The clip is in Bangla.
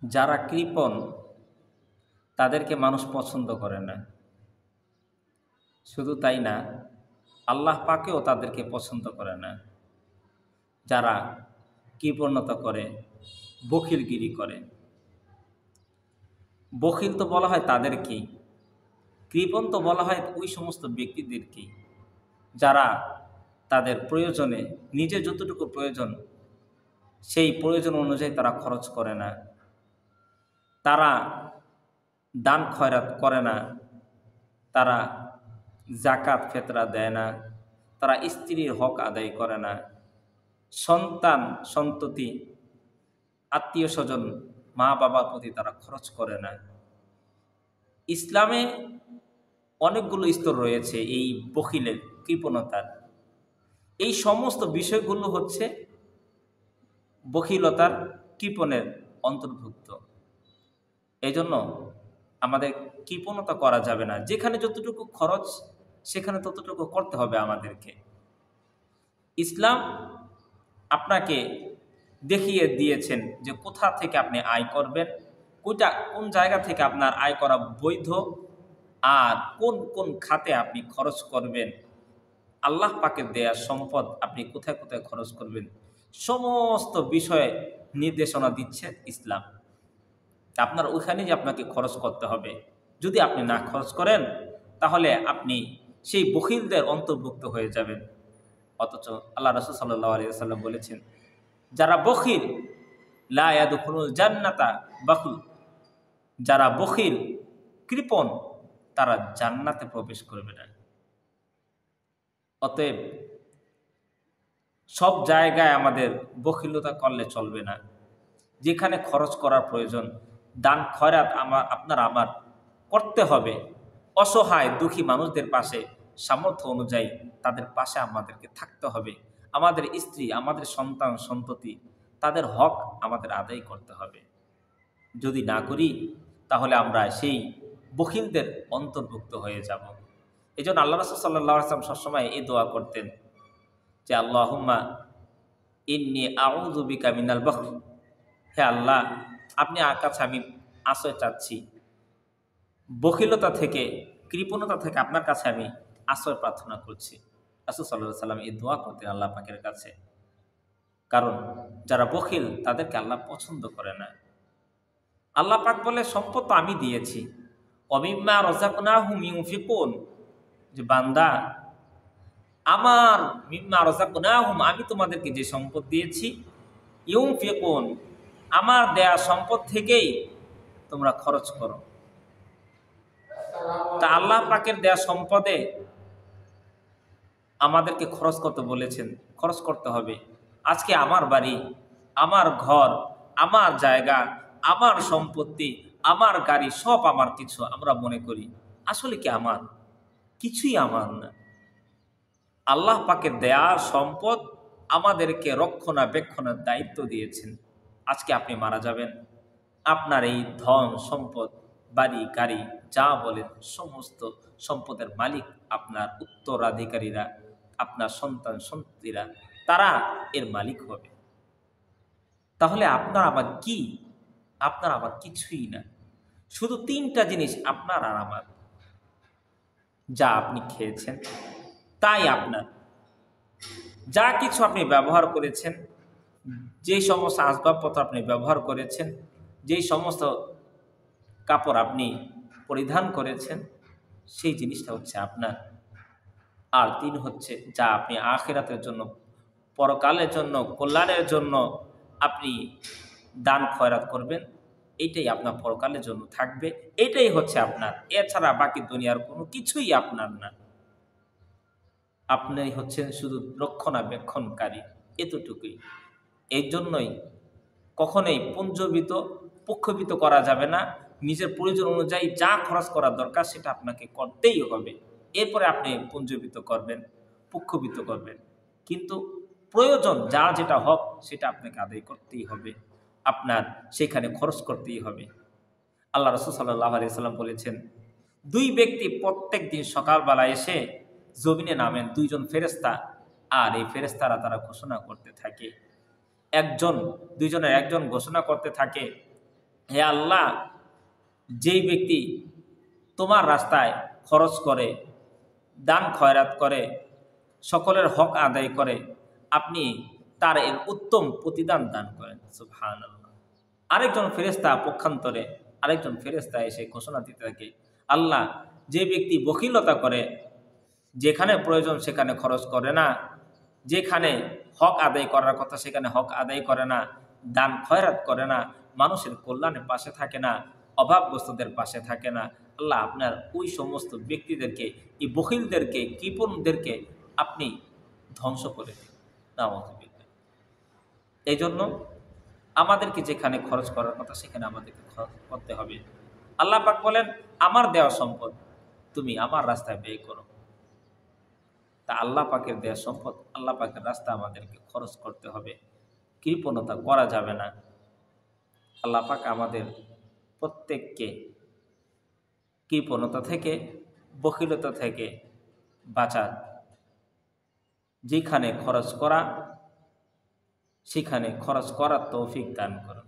যারা কৃপণ তাদেরকে মানুষ পছন্দ করে না। শুধু তাই না, আল্লাহ পাকেও তাদেরকে পছন্দ করে না। যারা কৃপণতা করে, বখিলগিরি করে, বখিল তো বলা হয় তাদেরকেই, কৃপণ তো বলা হয় ওই সমস্ত ব্যক্তিদেরকেই যারা তাদের প্রয়োজনে নিজের যতটুকু প্রয়োজন সেই প্রয়োজন অনুযায়ী তারা খরচ করে না, তারা দান খয়রাত করে না, তারা জাকাত ফেতরা দেয় না, তারা স্ত্রীর হক আদায় করে না, সন্তান সন্ততি আত্মীয় স্বজন মা বাবার প্রতি তারা খরচ করে না। ইসলামে অনেকগুলো স্তর রয়েছে এই বখিলের, কৃপণতার। এই সমস্ত বিষয়গুলো হচ্ছে বখিলতার, কৃপণের অন্তর্ভুক্ত। এই জন্য আমাদের কৃপণতা করা যাবে না। যেখানে যতটুকু খরচ সেখানে ততটুকু করতে হবে আমাদেরকে। ইসলাম আপনাকে দেখিয়ে দিয়েছেন যে কোথা থেকে আপনি আয় করবেন, কোন জায়গা থেকে আপনার আয় করা বৈধ, আর কোন কোন খাতে আপনি খরচ করবেন, আল্লাহ পাকের দেয়া সম্পদ আপনি কোথায় কোথায় খরচ করবেন, সমস্ত বিষয়ে নির্দেশনা দিচ্ছে ইসলাম। আপনার ওইখানে যে আপনাকে খরচ করতে হবে। যদি আপনি না খরচ করেন তাহলে আপনি সেই বখিলদের অন্তর্ভুক্ত হয়ে যাবেন। অথচ আল্লাহ রাসূল সাল্লাল্লাহু আলাইহি ওয়াসাল্লাম বলেছেন, যারা বখিল লা ইয়াদখুলুল জান্নাতা বাখিল, যারা বখিল কৃপণ তারা জান্নাতে প্রবেশ করবে না। অতএব সব জায়গায় আমাদের বখিলতা করলে চলবে না। যেখানে খরচ করার প্রয়োজন, দান খয়রাত আপনার আমার করতে হবে। অসহায় দুঃখী মানুষদের পাশে সামর্থ্য অনুযায়ী তাদের পাশে আমাদেরকে থাকতে হবে। আমাদের স্ত্রী, আমাদের সন্তান সন্ততি, তাদের হক আমাদের আদায় করতে হবে। যদি না করি তাহলে আমরা সেই বখিলদের অন্তর্ভুক্ত হয়ে যাব। এই জন্য আল্লাহ রাসূল সাল্লাল্লাহু আলাইহি ওয়াসাল্লাম সবসময় এই দোয়া করতেন যে আল্লাহুম্মা ইন্নী আউযু বিকা মিনাল বখল। হে আল্লাহ, আপনি কাছে আমি আশ্রয় চাচ্ছি বখিলতা থেকে, কৃপণতা থেকে আপনার কাছে আমি আশ্রয় প্রার্থনা করছি। রাসূল সাল্লাল্লাহু আলাইহি ওয়াসাল্লাম এই দোয়া করতেন আল্লাহ পাকের কাছে। কারণ যারা বখিল তাদেরকে আল্লাহ পছন্দ করে না। আল্লাহ পাক বলে সম্পদ তো আমি দিয়েছি, ওয়ামিম্মা রাযাকনাহুম ইউনফিকুন, যে বান্দা আমার মিম্মা রাযাকনাহুম, আমি তোমাদেরকে যে সম্পদ দিয়েছি, ইউনফিকুন, আমার দেয়া সম্পদ থেকেই তোমরা খরচ করো। তা আল্লাহ পাকের দেয়া সম্পদে আমাদেরকে খরচ করতে বলেছেন, খরচ করতে হবে। আজকে আমার বাড়ি, আমার ঘর, আমার জায়গা, আমার সম্পত্তি, আমার গাড়ি, সব আমার কিছু আমরা মনে করি। আসলে কি আমার? কিছুই আমার না। আল্লাহ পাকের দেয়া সম্পদ আমাদেরকে রক্ষণাবেক্ষণের দায়িত্ব দিয়েছেন। আজকে আপনি মারা যাবেন, আপনার এই ধন সম্পদ, বাড়ি গাড়ি যা বলেন সমস্ত সম্পদের মালিক আপনার উত্তরাধিকারীরা, আপনার সন্তান সন্ততিরা, তারা এর মালিক হবে। তাহলে আপনার আমার কি? আপনার আমার কিছুই না। শুধু তিনটা জিনিস আপনার আর আমার। যা আপনি খেয়েছেন তাই আপনার, যা কিছু আপনি ব্যবহার করেছেন, যেই সমস্ত আসবাবপত্র আপনি ব্যবহার করেছেন, যেই সমস্ত কাপড় আপনি পরিধান করেছেন, সেই জিনিসটা হচ্ছে আপনার। আর তিন হচ্ছে যা আপনি আখিরাতের জন্য, পরকালের জন্য, কল্যাণের জন্য আপনি দান খয়রাত করবেন, এইটাই আপনার পরকালের জন্য থাকবে। এটাই হচ্ছে আপনার। এছাড়া বাকি দুনিয়ার কোনো কিছুই আপনার না। আপনি হচ্ছেন শুধু রক্ষণাবেক্ষণকারী, এতটুকুই। এই জন্যই কখনোই পক্ষবিত করা যাবে না। নিজের প্রয়োজন অনুযায়ী যা খরচ করা দরকার সেটা আপনাকে করতেই হবে। এরপরে আপনি পুঞ্জবিত করবেন, পক্ষবিত করবেন। কিন্তু প্রয়োজন যা যেটা হক সেটা আপনাকে আদায় করতেই হবে, আপনার সেখানে খরচ করতেই হবে। আল্লাহ রাসূল সাল্লাল্লাহু আলাইহি ওয়াসাল্লাম বলেছেন, দুই ব্যক্তি প্রত্যেক দিন সকালবেলা এসে জমিনে নামেন, দুইজন ফেরেশতা, আর এই ফেরেশতারা তারা ঘোষণা করতে থাকে, দুইজনের একজন ঘোষণা করতে থাকে হে আল্লাহ, যেই ব্যক্তি তোমার রাস্তায় খরচ করে, দান খয়রাত করে, সকলের হক আদায় করে, আপনি তার এর উত্তম প্রতিদান দান করেন। সুবহানাল্লাহ। আরেকজন ফেরেশতা পক্ষান্তরে আরেকজন ফেরেশতা এসে ঘোষণা দিতে থাকে, আল্লাহ, যে ব্যক্তি বখিলতা করে, যেখানে প্রয়োজন সেখানে খরচ করে না, যেখানে হক আদায় করার কথা সেখানে হক আদায় করে না, দান খয়রাত করে না, মানুষের কল্যাণের পাশে থাকে না, অভাবগ্রস্তদের পাশে থাকে না, আল্লাহ আপনার ওই সমস্ত ব্যক্তিদেরকে, এই বখিলদেরকে, কৃপণদেরকে আপনি ধ্বংস করে দিন। নাউযুবিল্লাহ। এই জন্য আমাদেরকে যেখানে খরচ করার কথা সেখানে আমাদেরকে খরচ করতে হবে। আল্লাহ পাক বলেন, আমার দেওয়া সম্পদ তুমি আমার রাস্তায় ব্যয় করো। তা আল্লাহ পাকের দেওয়া সম্পদ, আল্লাহ পাকের রাস্তা আমাদেরকে খরচ করতে হবে, কৃপণতা করা যাবে না। আল্লাহ পাক আমাদের প্রত্যেককে কৃপণতা থেকে, বখিলতা থেকে বাঁচান। যেখানে খরচ করা সেখানে খরচ করার তৌফিক দান করুন।